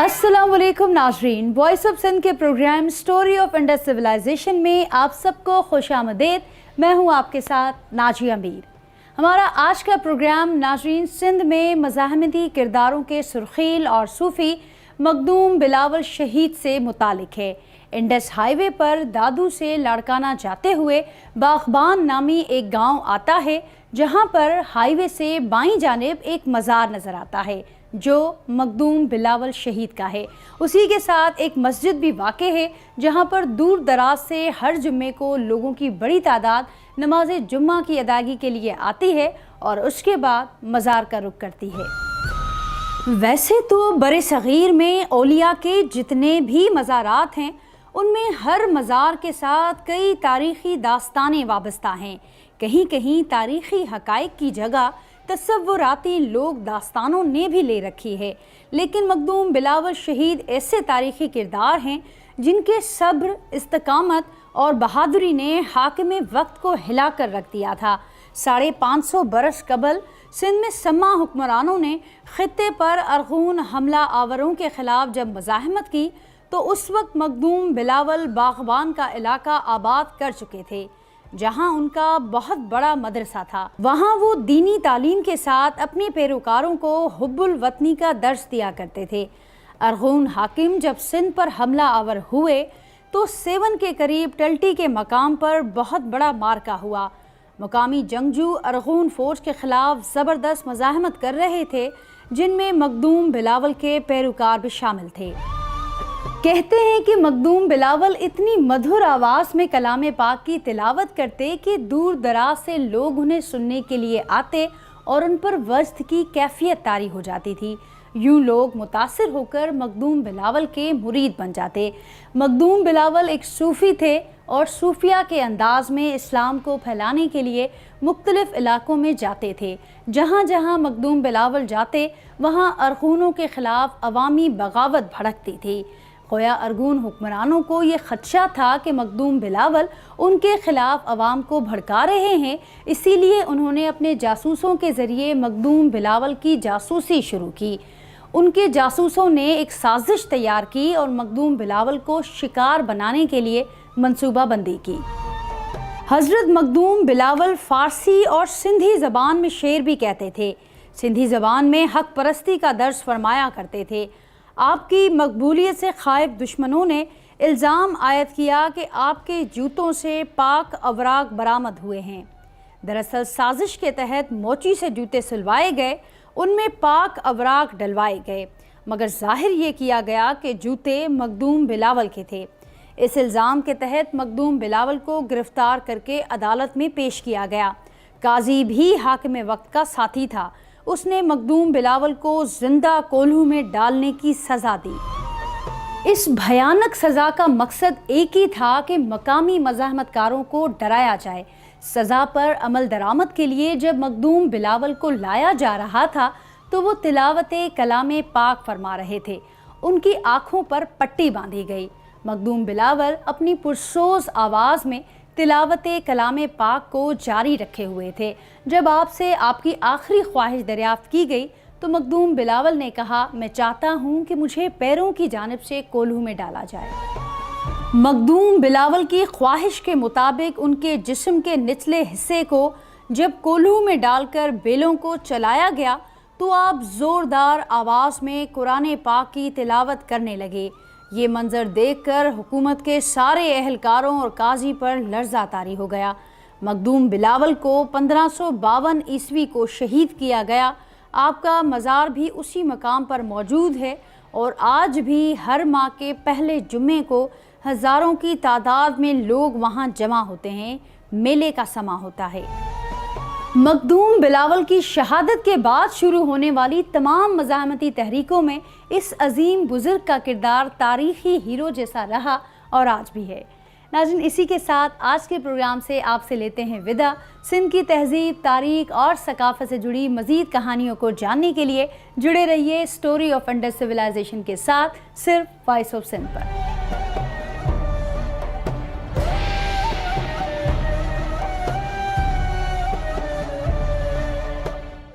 अस्सलाम वालेकुम नाजरीन, वॉइस ऑफ सिंध के program story of Indus civilization में आप सबको खुशामदीद। मैं हूं आपके साथ नाजिया मीर। हमारा आज का प्रोग्राम नाजरीन सिंध में मज़ाहमती किरदारों के सुर्खील और सूफ़ी मखदूम बिलावल शहीद से मुतालिक है। इंडस हाईवे पर दादू से लाड़काना जाते हुए बागबान नामी एक गांव आता है, जहां पर हाईवे से बाईं जानिब एक मज़ार नज़र आता है जो मखदूम बिलावल शहीद का है। उसी के साथ एक मस्जिद भी वाक़े है, जहां पर दूर दराज से हर जुम्मे को लोगों की बड़ी तादाद नमाज जुम्मा की अदायगी के लिए आती है और उसके बाद मज़ार का रुख करती है। वैसे तो बरे सग़ीर में औलिया के जितने भी मज़ारात हैं, उनमें हर मज़ार के साथ कई तारीख़ी दास्तानें वाबस्ता हैं। कहीं कहीं तारीख़ी हक़ाइक़ की जगह तसव्वुराती लोक दास्तानों ने भी ले रखी है, लेकिन मखदूम बिलावल शहीद ऐसे तारीख़ी किरदार हैं जिनके सब्र, इस्तकामत और बहादुरी ने हाकिम वक्त को हिला कर रख दिया था। 550 बरस कबल सिंध में सम्मा हुक्मरानों ने ख़ित्ते पर अरगून हमला आवरों के ख़िलाफ़ जब मज़ाहमत की तो उस वक्त मखदूम बिलावल बागबान का इलाका आबाद कर चुके थे, जहां उनका बहुत बड़ा मदरसा था। वहां वो दीनी तालीम के साथ अपने पैरोकारों को हुब्बुल वतनी का दर्स दिया करते थे। अरगून हाकिम जब सिंध पर हमला आवर हुए तो सेवन के करीब टल्टी के मकाम पर बहुत बड़ा मार्का हुआ। मुकामी जंगजू अरगून फौज के ख़िलाफ़ ज़बरदस्त मज़ाहमत कर रहे थे, जिनमें मखदूम बिलावल के पैरोकार भी शामिल थे। कहते हैं कि मखदूम बिलावल इतनी मधुर आवाज़ में कलाम पाक की तिलावत करते कि दूर दराज से लोग उन्हें सुनने के लिए आते और उन पर वज्द की कैफियत तारी हो जाती थी। यूँ लोग मुतासिर होकर मखदूम बिलावल के मुरीद बन जाते। मखदूम बिलावल एक सूफ़ी थे और सूफिया के अंदाज में इस्लाम को फैलाने के लिए मुख्तलिफ़ इलाकों में जाते थे। जहाँ जहाँ मखदूम बिलावल जाते वहाँ अरगूनों के ख़िलाफ़ अवामी बगावत भड़कती थी। गोया अरगून हुक्मरानों को ये ख़दशा था कि मखदूम बिलावल उनके ख़िलाफ़ अवाम को भड़का रहे हैं, इसीलिए उन्होंने अपने जासूसों के ज़रिए मखदूम बिलावल की जासूसी शुरू की। उनके जासूसों ने एक साजिश तैयार की और मखदूम बिलावल को शिकार बनाने के लिए मंसूबा बंदी की। हज़रत मखदूम बिलावल फ़ारसी और सिंधी ज़बान में शेर भी कहते थे। सिंधी ज़बान में हक़ परस्ती का दर्स फरमाया करते थे। आपकी मकबूलियत से खाइफ दुश्मनों ने इल्ज़ाम आयद किया कि आपके जूतों से पाक अवराक बरामद हुए हैं। दरअसल साजिश के तहत मोची से जूते सिलवाए गए, उनमें पाक अवराक डलवाए गए, मगर ज़ाहिर ये किया गया कि जूते मखदूम बिलावल के थे। इस इल्ज़ाम के तहत मखदूम बिलावल को गिरफ़्तार करके अदालत में पेश किया गया। काजी भी हाकिम वक्त का साथी था। उसने मखदूम बिलावल को जिंदा कोल्हू में डालने की सज़ा दी। इस भयानक सज़ा का मकसद एक ही था कि मकामी मज़ाहमतकारों को डराया जाए। सज़ा पर अमल दरामद के लिए जब मखदूम बिलावल को लाया जा रहा था तो वो तिलावते कलाम पाक फरमा रहे थे। उनकी आँखों पर पट्टी बांधी गई। मखदूम बिलावल अपनी पुरसोज आवाज़ में तिलावते कलाम पाक को जारी रखे हुए थे। जब आपसे आपकी आखिरी ख्वाहिश दरियाफ्त की गई तो मखदूम बिलावल ने कहा, मैं चाहता हूँ कि मुझे पैरों की जानिब से कोल्हू में डाला जाए। मखदूम बिलावल की ख्वाहिश के मुताबिक उनके जिस्म के निचले हिस्से को जब कोल्हू में डालकर बेलों को चलाया गया तो आप ज़ोरदार आवाज़ में कुरान पाक की तिलावत करने लगे। ये मंजर देखकर हुकूमत के सारे अहलकारों और काजी पर लर्ज़ा तारी हो गया। मखदूम बिलावल को 1552 ईस्वी को शहीद किया गया। आपका मज़ार भी उसी मकाम पर मौजूद है और आज भी हर माह के पहले जुम्मे को हज़ारों की तादाद में लोग वहाँ जमा होते हैं। मेले का समा होता है। मखदूम बिलावल की शहादत के बाद शुरू होने वाली तमाम मज़ाहमती तहरीकों में इस अजीम बुज़ुर्ग का किरदार तारीख़ी हीरो जैसा रहा और आज भी है। नाज़रीन, इसी के साथ आज के प्रोग्राम से आपसे लेते हैं विदा। सिंध की तहज़ीब, तारीख़ और सकाफ़त से जुड़ी मज़ीद कहानियों को जानने के लिए जुड़े रहिए स्टोरी ऑफ इंडस सिविलाइजेशन के साथ, सिर्फ वॉइस ऑफ सिंध पर।